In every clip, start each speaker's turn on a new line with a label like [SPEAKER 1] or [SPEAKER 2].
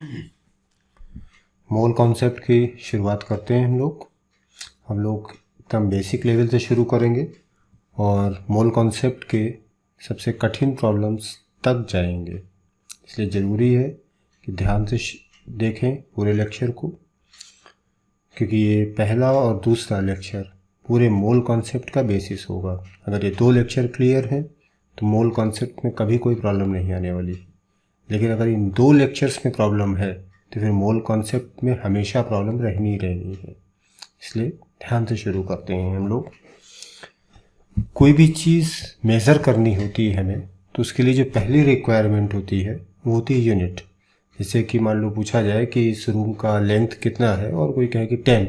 [SPEAKER 1] Mole concept की शुरुआत करते हैं हम लोग एकदम बेसिक लेवल से शुरू करेंगे और मोल कॉन्सेप्ट के सबसे कठिन प्रॉब्लम्स तक जाएंगे। इसलिए ज़रूरी है कि ध्यान से देखें पूरे लेक्चर को, क्योंकि ये पहला और दूसरा लेक्चर पूरे मोल कॉन्सेप्ट का बेसिस होगा। अगर ये दो लेक्चर क्लियर हैं तो मोल कॉन्सेप्ट में कभी कोई प्रॉब्लम नहीं आने वाली, लेकिन अगर इन दो लेक्चर्स में प्रॉब्लम है तो फिर मोल कॉन्सेप्ट में हमेशा प्रॉब्लम रहनी है। इसलिए ध्यान से शुरू करते हैं। हम लोग कोई भी चीज़ मेज़र करनी होती है हमें, तो उसके लिए जो पहली रिक्वायरमेंट होती है वो होती है यूनिट। जैसे कि मान लो पूछा जाए कि इस रूम का लेंथ कितना है और कोई कहे कि 10,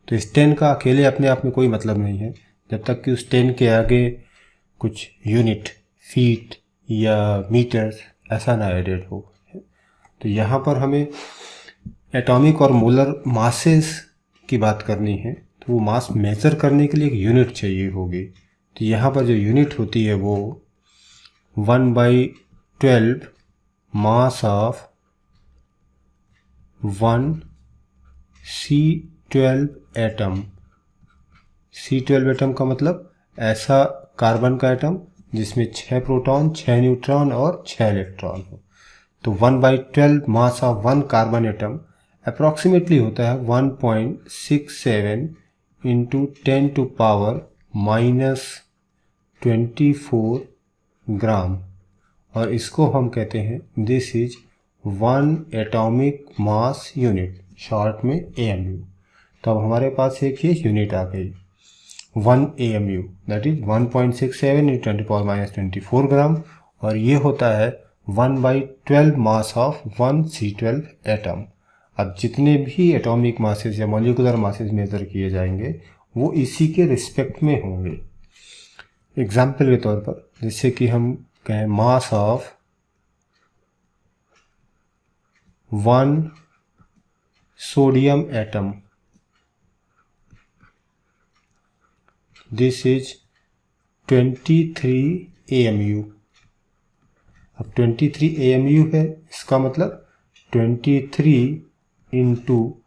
[SPEAKER 1] तो इस 10 का अकेले अपने आप में कोई मतलब नहीं है जब तक कि उस 10 के आगे कुछ यूनिट, फीट या मीटर ऐसा ना एडेड हो। तो यहाँ पर हमें एटॉमिक और मोलर मासेस की बात करनी है, तो वो मास मेज़र करने के लिए एक यूनिट चाहिए होगी। तो यहाँ पर जो यूनिट होती है वो 1/12 mass of 1 C12 atom. C12 atom का मतलब ऐसा कार्बन का एटम जिसमें 6 प्रोटॉन, 6 न्यूट्रॉन और 6 इलेक्ट्रॉन हो। तो 1/12 mass of 1 carbon atom approximately होता है 1.67 इंटू 10⁻⁻24 ग्राम, और इसको हम कहते हैं this is 1 atomic mass unit, short में AMU। तो अब हमारे पास एक ये यूनिट आ गई 1 AMU, दैट इज 1.67 इंटू 10⁻⁻24 ग्राम, और ये होता है 1/12 मास ऑफ 1 C12 एटम। अब जितने भी एटॉमिक मासेस या मॉलिक्यूलर मासेस मेज़र किए जाएंगे वो इसी के रिस्पेक्ट में होंगे। एग्जाम्पल के तौर पर जैसे कि हम कहें mass of 1 sodium atom, this is 23 AMU। अब 23 AMU है, इसका मतलब 23 into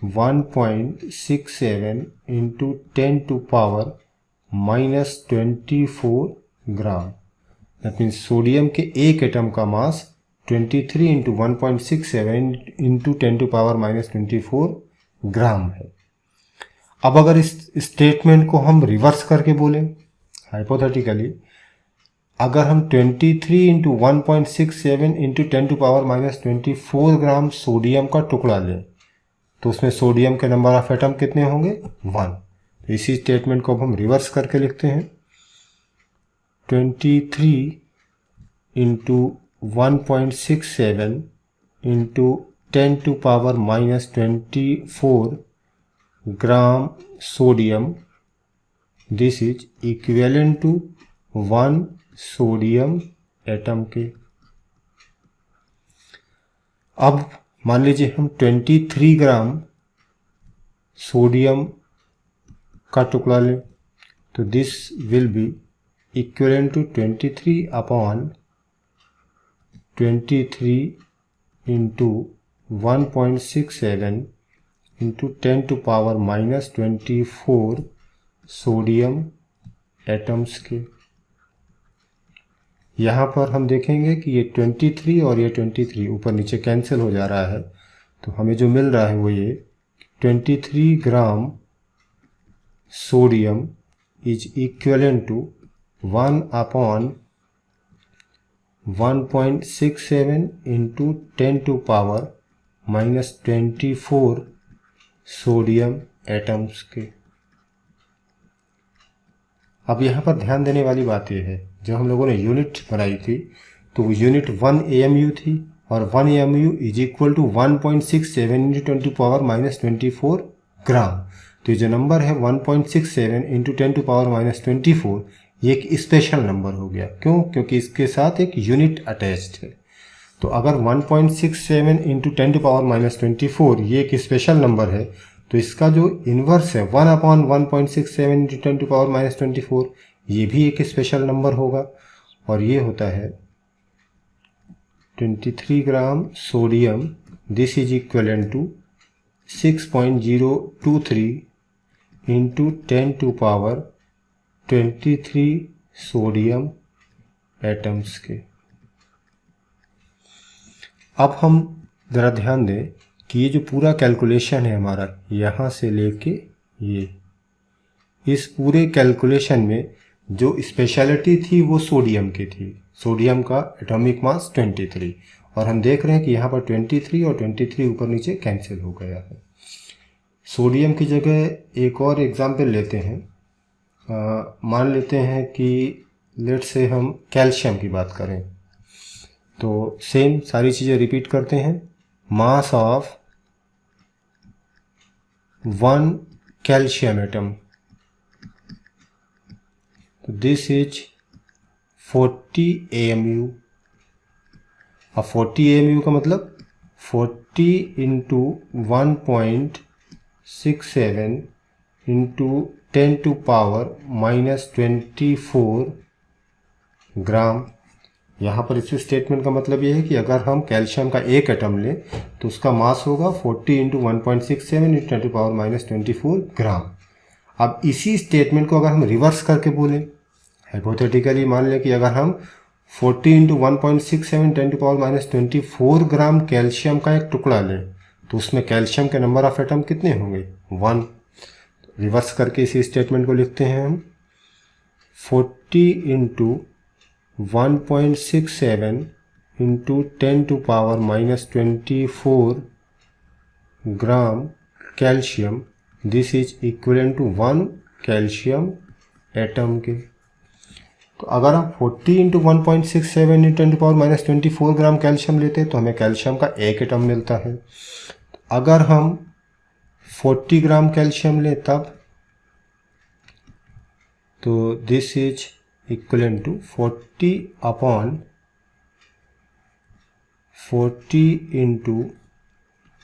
[SPEAKER 1] 1.67 into 10⁻⁻24 gram. That means sodium के एक एटम का मास 23 इंटू 1.67 इंटू 10⁻⁻24 ग्राम है। अब अगर इस स्टेटमेंट को हम रिवर्स करके बोलें, हाइपोथेटिकली अगर हम 23 इंटू 1.67 इंटू 10⁻⁻24 ग्राम सोडियम का टुकड़ा लें तो उसमें सोडियम के नंबर ऑफ एटम कितने होंगे? 1। तो इसी स्टेटमेंट को अब हम रिवर्स करके लिखते हैं 23 into 1.67 into 10⁻⁻24 gram sodium, this is equivalent to 1 sodium atom के। अब मान लीजिए हम 23 ग्राम सोडियम का टुकड़ा लें, तो this will be equivalent to 23/23 into 1.67 into 10⁻⁻24 sodium atoms के। यहाँ पर हम देखेंगे कि ये 23 और ये 23 ऊपर नीचे कैंसिल हो जा रहा है, तो हमें जो मिल रहा है वो ये 23 gram sodium is equivalent to 1/1.67 into 10⁻⁻24 sodium atoms के। अब यहाँ पर ध्यान देने वाली बात यह है, जब हम लोगों ने यूनिट बनाई थी तो वो यूनिट 1 AMU थी, और 1 AMU is equal to 1.67 into 10⁻⁻24 gram. तो ये जो नंबर है 1.67 इंटू 10⁻⁻24 ये एक स्पेशल नंबर हो गया। क्यों? क्योंकि इसके साथ एक यूनिट अटैच्ड है। तो अगर 1.67 इंटू 10⁻⁻24 ये एक स्पेशल नंबर है, तो इसका जो इन्वर्स है 1/1.67 इंटू 10⁻⁻24 ये भी एक स्पेशल नंबर होगा, और ये होता है 23 gram sodium this is equivalent to 6.023 into 10⁻23 sodium atoms के। अब हम ज़रा ध्यान दें कि ये जो पूरा कैलकुलेशन है हमारा यहाँ से लेके ये, इस पूरे कैलकुलेशन में जो स्पेशलिटी थी वो सोडियम की थी। सोडियम का एटॉमिक मास 23, और हम देख रहे हैं कि यहाँ पर 23 और 23 ऊपर नीचे कैंसिल हो गया है। सोडियम की जगह एक और एग्जाम्पल लेते हैं। मान लेते हैं कि लेट से हम कैल्शियम की बात करें, तो सेम सारी चीज़ें रिपीट करते हैं। Mass of 1 calcium atom, this is 40 AMU। अब 40 AMU का मतलब 40 इंटू 1.67 इंटू 10⁻⁻24 ग्राम। यहाँ पर इस स्टेटमेंट का मतलब ये है कि अगर हम कैल्शियम का एक एटम लें तो उसका मास होगा 40 इंटू 1.67 इंटू 10⁻⁻24 ग्राम। अब इसी स्टेटमेंट को अगर हम रिवर्स करके बोलें, हाइपोथेटिकली मान लें कि अगर हम 40 इंटू 1.67 10⁻⁻24 ग्राम कैल्शियम का एक टुकड़ा लें तो उसमें कैल्शियम के नंबर ऑफ एटम कितने होंगे? 1। रिवर्स करके इसी स्टेटमेंट को लिखते हैं हम 40 into 1.67 into 10⁻⁻24 gram calcium, this is equivalent to 1 calcium atom के। तो अगर हम 40 इंटू 1.67 इंटू 10⁻⁻24 ग्राम कैल्शियम लेते हैं तो हमें कैल्शियम का एक एटम मिलता है। अगर हम 40 ग्राम कैल्शियम लें तब, तो this is equivalent to 40 into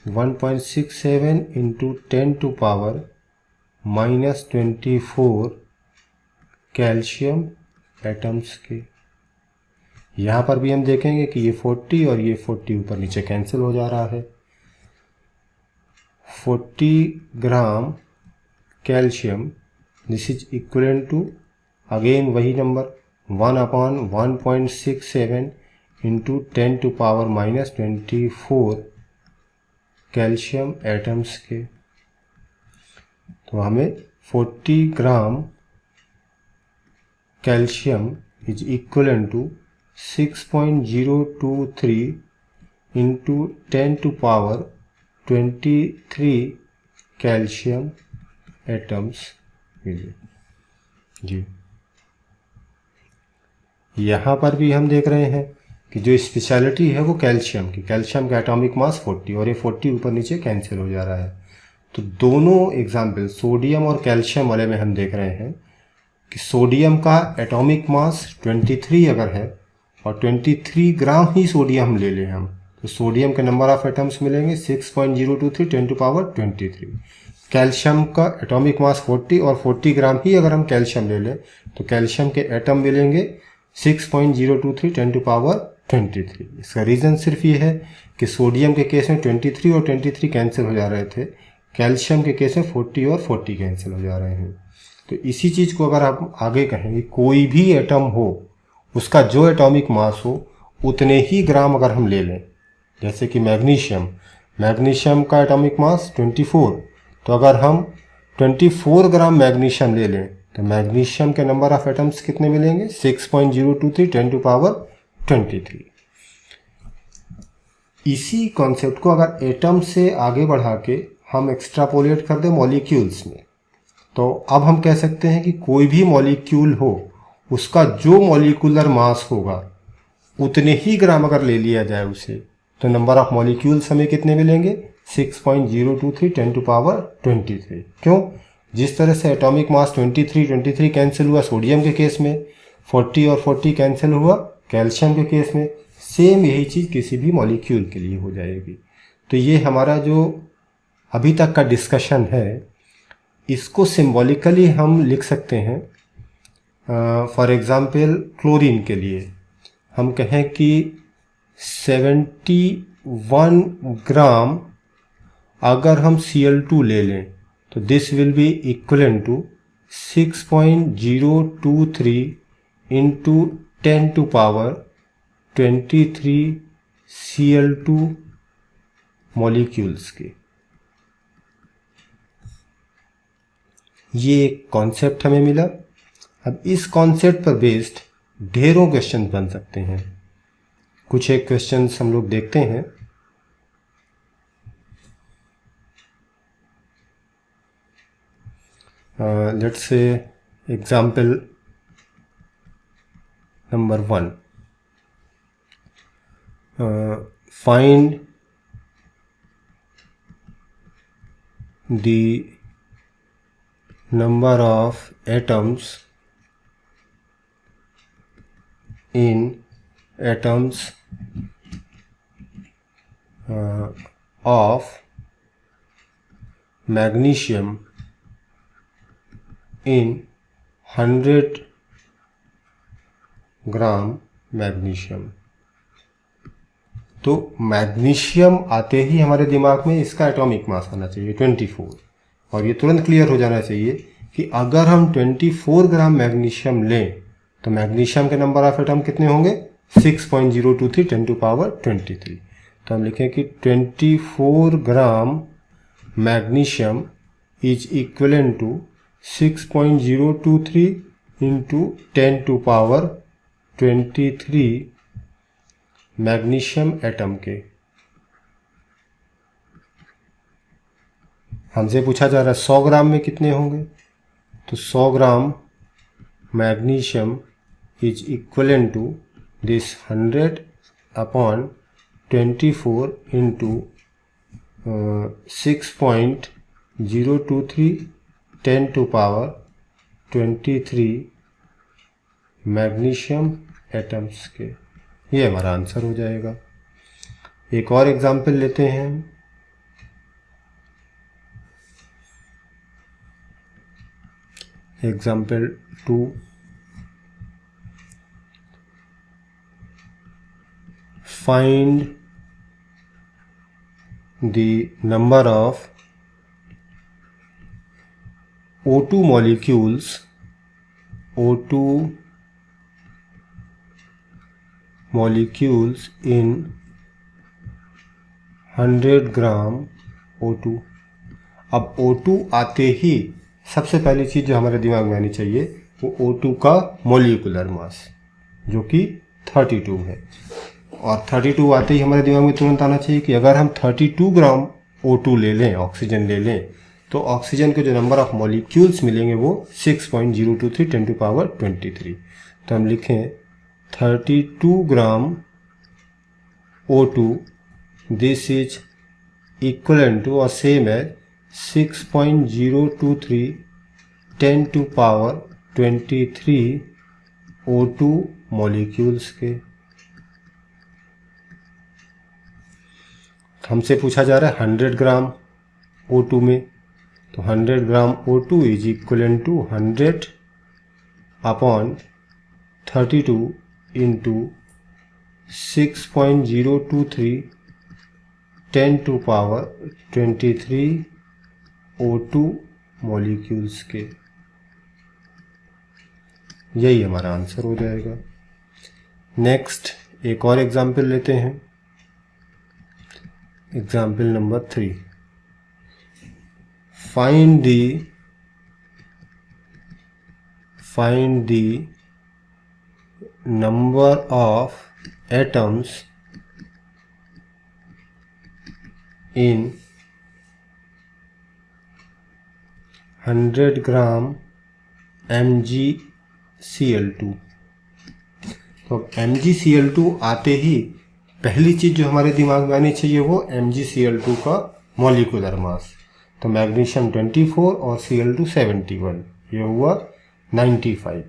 [SPEAKER 1] 1.67 into 10⁻⁻24 calcium atoms के। यहाँ पर भी हम देखेंगे कि ये 40 और ये 40 ऊपर नीचे कैंसिल हो जा रहा है। 40 gram calcium, this is equivalent to again वही नंबर 1/1.67 इंटू 10⁻⁻24 कैल्शियम एटम्स के। तो हमें 40 gram calcium is equivalent to 6.023 into 10⁻23 calcium atoms मिले जी। यहाँ पर भी हम देख रहे हैं कि जो स्पेशलिटी है वो कैल्शियम की, कैल्शियम का एटॉमिक मास 40 और ये 40 ऊपर नीचे कैंसिल हो जा रहा है। तो दोनों एग्जाम्पल सोडियम और कैल्शियम वाले में हम देख रहे हैं कि सोडियम का एटॉमिक मास 23 अगर है और 23 ग्राम ही सोडियम ले लें हम, तो सोडियम के नंबर ऑफ एटम्स मिलेंगे 6.023 10⁻23। कैल्शियम का एटॉमिक मास 40 और 40 ग्राम ही अगर हम कैल्शियम ले लें तो कैल्शियम के एटम मिलेंगे 6.023 10⁻23। इसका रीज़न सिर्फ ये है कि सोडियम के केस में 23 और 23 कैंसिल हो जा रहे थे, कैल्शियम के केस में 40 और 40 कैंसिल हो जा रहे हैं। तो इसी चीज़ को अगर आप आगे कहेंगे, कोई भी एटम हो उसका जो एटॉमिक मास हो उतने ही ग्राम अगर हम ले लें, जैसे कि मैग्नीशियम का एटॉमिक मास 24, तो अगर हम 24 ग्राम मैग्नीशियम ले लें तो मैग्नीशियम के नंबर ऑफ एटम्स कितने मिलेंगे? 6.023 10⁻23। इसी कॉन्सेप्ट को अगर एटम से आगे बढ़ा के हम एक्सट्रापोलेट कर दें मॉलिक्यूल्स में, तो अब हम कह सकते हैं कि कोई भी मॉलिक्यूल हो उसका जो मॉलिक्यूलर मास होगा उतने ही ग्राम अगर ले लिया जाए उसे, तो नंबर ऑफ मॉलिक्यूल्स हमें कितने मिलेंगे? 6.023 10⁻23। क्यों? जिस तरह से एटॉमिक मास 23 कैंसिल हुआ सोडियम के केस में, 40 और 40 कैंसिल हुआ कैल्शियम के केस में, सेम यही चीज़ किसी भी मॉलिक्यूल के लिए हो जाएगी। तो ये हमारा जो अभी तक का डिस्कशन है इसको सिंबॉलिकली हम लिख सकते हैं। फॉर एग्ज़ाम्पल क्लोरीन के लिए हम कहें कि 70 1 ग्राम अगर हम Cl2 ले लें तो this will be equivalent to 6.023 into 10 to power 23 Cl2 molecules के। ये एक कॉन्सेप्ट हमें मिला। अब इस कॉन्सेप्ट पर बेस्ड ढेरों क्वेश्चन बन सकते हैं। कुछ एक क्वेश्चंस हम लोग देखते हैं। Let's say example number 1, find the number of atoms of magnesium in 100 gram magnesium. तो मैग्नीशियम आते ही हमारे दिमाग में इसका एटॉमिक मास आना चाहिए 24, और ये तुरंत क्लियर हो जाना चाहिए कि अगर हम 24 ग्राम मैग्नीशियम लें तो मैग्नीशियम के नंबर ऑफ एटम कितने होंगे 6.023 10 टू पावर 23। तो हम लिखें कि 24 gram magnesium is equivalent to 6.023 into 10 to power 23 magnesium atom के। हमसे पूछा जा रहा है 100 ग्राम में कितने होंगे, तो 100 gram magnesium is equivalent to this 100 upon 24 into 6.023 10 to power 23 magnesium atoms के। ये हमारा आंसर हो जाएगा। एक और एग्जाम्पल लेते हैं। Example 2, find the number of O2 molecules in 100 gram O2। अब O2 आते ही सबसे पहली चीज़ जो हमारे दिमाग में आनी चाहिए वो O2 का मोलिकुलर मास जो कि 32 है, और 32 आते ही हमारे दिमाग में तुरंत आना चाहिए कि अगर हम 32 ग्राम O2 ले लें, ऑक्सीजन ले लें, तो ऑक्सीजन के जो नंबर ऑफ मॉलिक्यूल्स मिलेंगे वो 6.023 10 टू पावर 23। तो हम लिखें 32 gram O2, this is equivalent to और same as 6.023 10 to power 23 O2 molecules के। हमसे पूछा जा रहा है 100 ग्राम O2 में, तो 100 gram O2 is equivalent to 100 upon 32 into 6.023 10 to power 23 O2 molecules के। यही हमारा आंसर हो जाएगा। नेक्स्ट एक और एग्जाम्पल लेते हैं। Example number 3, find the number of atoms in 100 gram MgCl2। तो MgCl2 आते ही पहली चीज़ जो हमारे दिमाग में आनी चाहिए वो MgCl2 का मॉलिकुलर मास। तो मैग्नीशियम 24 और Cl2 71, ये हुआ 95।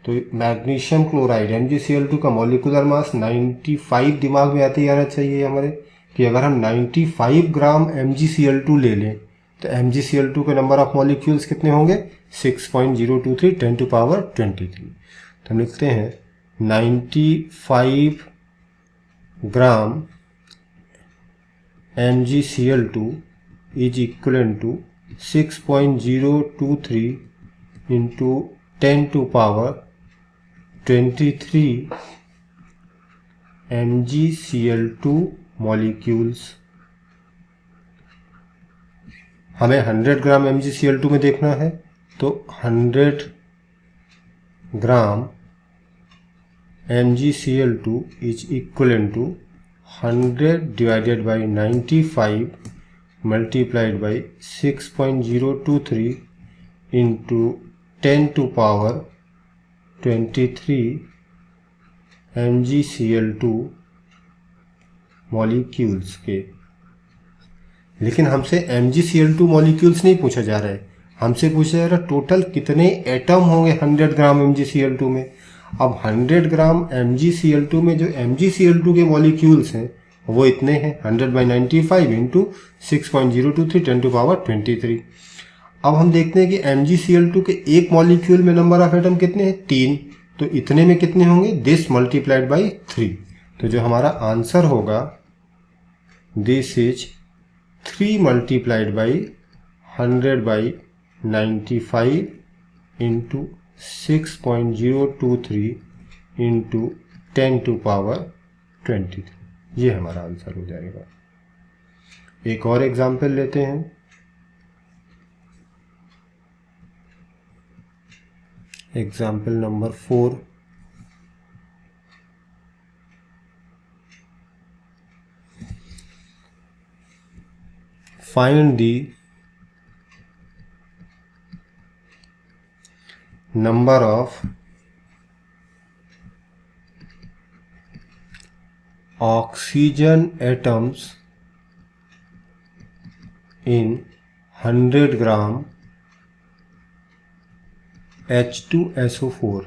[SPEAKER 1] तो मैग्नीशियम क्लोराइड MgCl2 का मॉलिकुलर मास 95 दिमाग में आते ही आना चाहिए हमारे कि अगर हम 95 ग्राम MgCl2 ले लें तो MgCl2 के नंबर ऑफ मॉलिक्यूल्स कितने होंगे 6.023 10 टू पावर 23। तो हम लिखते हैं 95 ग्राम MgCl2 is equivalent to 6.023 into 10 to power 23 MgCl2 molecules. हमें 100 ग्राम MgCl2 में देखना है, तो 100 ग्राम MgCl2 is equivalent to 100 divided by 95 multiplied by 6.023 into 10 to power 23 MgCl2 molecules के। लेकिन हमसे MgCl2 मॉलिक्यूल्स नहीं पूछा जा रहा है, हमसे पूछा जा रहा है टोटल कितने एटम होंगे 100 ग्राम MgCl2 में। अब 100 ग्राम MgCl2 में जो MgCl2 के मॉलिक्यूल्स हैं वो इतने हैं, 100/95 इंटू 6.023 10 to power 23। अब हम देखते हैं कि MgCl2 के एक मॉलिक्यूल में नंबर ऑफ एटम कितने हैं, 3, तो इतने में कितने होंगे, दिस मल्टीप्लाइड बाई 3। तो जो हमारा आंसर होगा this is 3 multiplied by 100/95 into 6.023 into 10 to power 23। ये हमारा आंसर हो जाएगा। एक और एग्जाम्पल लेते हैं। Example number 4। Find the number of oxygen atoms in 100 gram H2SO4।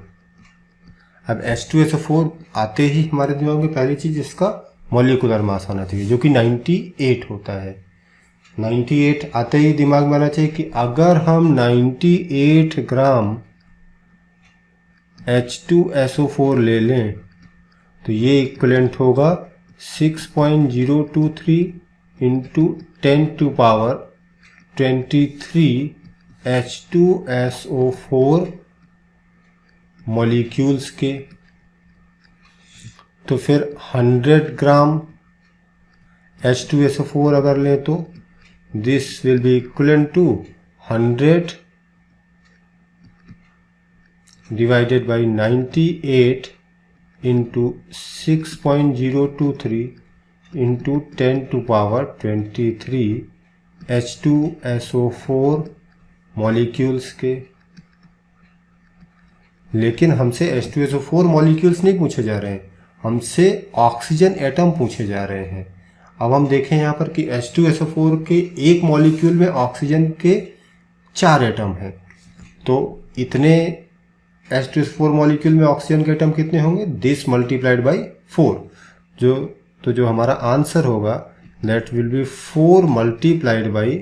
[SPEAKER 1] अब H2SO4 आते ही हमारे दिमाग में पहली चीज इसका मॉलिक्यूलर मास आना चाहिए जो कि 98 होता है। 98 आते ही दिमाग में आना चाहिए कि अगर हम 98 ग्राम H2SO4 ले लें तो ये इक्वलेंट होगा 6.023 into 10 to power 23 H2SO4 molecules के। तो फिर 100 ग्राम H2SO4 अगर लें तो this will be equivalent to 100 divided by 98 into 6.023 into 10 to power 23 H2SO4 molecules के। लेकिन हमसे H2SO4 मॉलिक्यूल्स नहीं पूछे जा रहे हैं, हमसे ऑक्सीजन एटम पूछे जा रहे हैं। अब हम देखें यहाँ पर कि H2SO4 के एक मॉलिक्यूल में ऑक्सीजन के 4 एटम हैं, तो इतने H2SO4 मॉलिक्यूल में ऑक्सीजन के एटम कितने होंगे, दिस मल्टीप्लाइड बाई 4। जो हमारा आंसर होगा that will be 4 multiplied by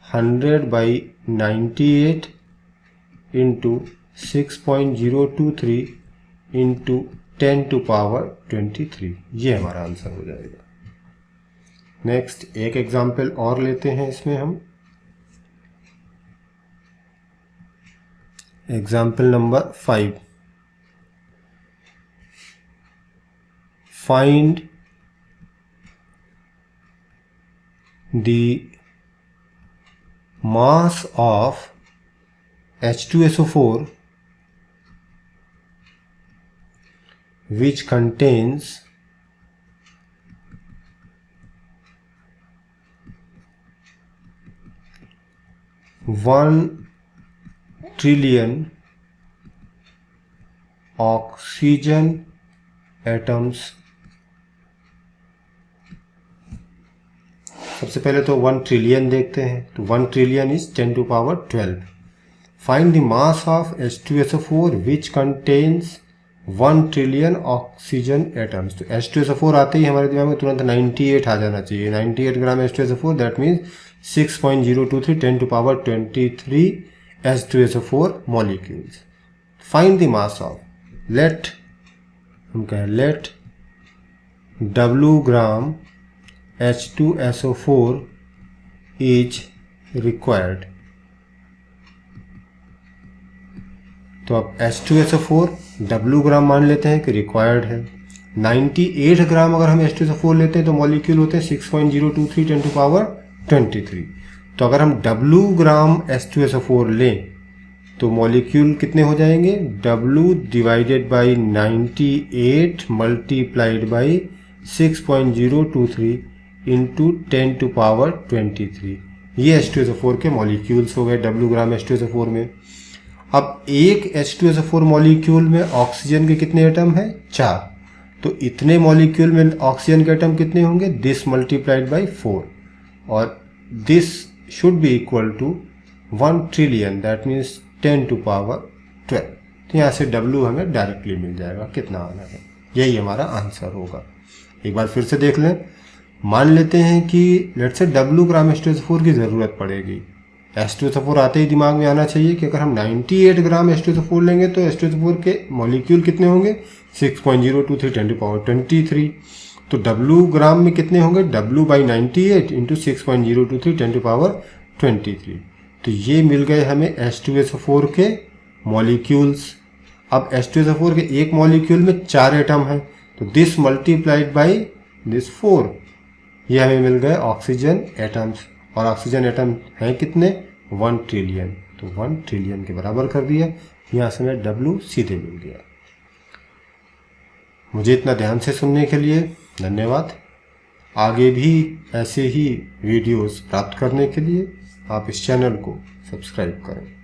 [SPEAKER 1] 100/98 into 6.023 into 10 to power 23। ये हमारा आंसर हो जाएगा। नेक्स्ट एक एग्जाम्पल और लेते हैं इसमें हम। Example number 5। Find the mass of H2SO4 which contains 1 trillion oxygen atoms। सबसे पहले तो 1 ट्रिलियन देखते हैं, तो 1 trillion is 10 to power 12। Find the mass of H2SO4 which contains 1 trillion oxygen atoms. तो H2SO4 आते ही हमारे दिमाग में तुरंत 98 आ जाना चाहिए। 98 gram H2SO4 that means 6.023 10 to power 23 H2SO4 molecules। Find the mass of, let W gram H2SO4 is required. तो अब H2SO4 W ग्राम मान लेते हैं कि रिक्वायर्ड है। 98 ग्राम अगर हम H2SO4 लेते हैं तो मॉलिक्यूल होते हैं 6.023 10 to power 23। तो अगर हम W ग्राम H2SO4 लें तो मॉलिक्यूल कितने हो जाएंगे, W divided by 98 multiplied by 6.023 into 10 to power 23। ये H2SO4 के मॉलिक्यूल्स हो गए W ग्राम H2SO4 में। अब एक H2SO4 मॉलिक्यूल में ऑक्सीजन के कितने एटम हैं, 4। तो इतने मॉलिक्यूल में ऑक्सीजन के एटम कितने होंगे, दिस मल्टीप्लाइड बाई 4, और this should be equal to 1 trillion, that means 10 to power 12। तो यहाँ से W हमें डायरेक्टली मिल जाएगा कितना आना है, यही हमारा आंसर होगा। एक बार फिर से देख लें, मान लेते हैं कि let's say W gram H2SO4 की ज़रूरत पड़ेगी। H2SO4 आते ही दिमाग में आना चाहिए कि अगर हम 98 ग्राम H2SO4 लेंगे तो H2SO4 के मॉलिक्यूल कितने होंगे, 6.023 10 to power 23। तो W ग्राम में कितने होंगे, W by 98 into 6.023 10 to power 23। तो ये मिल गए हमें H2SO4 के मॉलिक्यूल्स। अब H2SO4 के एक मॉलिक्यूल में 4 एटम हैं, तो दिस मल्टीप्लाइड बाई दिस 4, ये हमें मिल गए ऑक्सीजन एटम्स। और ऑक्सीजन एटम हैं कितने, 1 ट्रिलियन। तो 1 ट्रिलियन के बराबर कर दिया, यहाँ से हमें W सीधे मिल गया। मुझे इतना ध्यान से सुनने के लिए धन्यवाद। आगे भी ऐसे ही वीडियोस प्राप्त करने के लिए आप इस चैनल को सब्सक्राइब करें।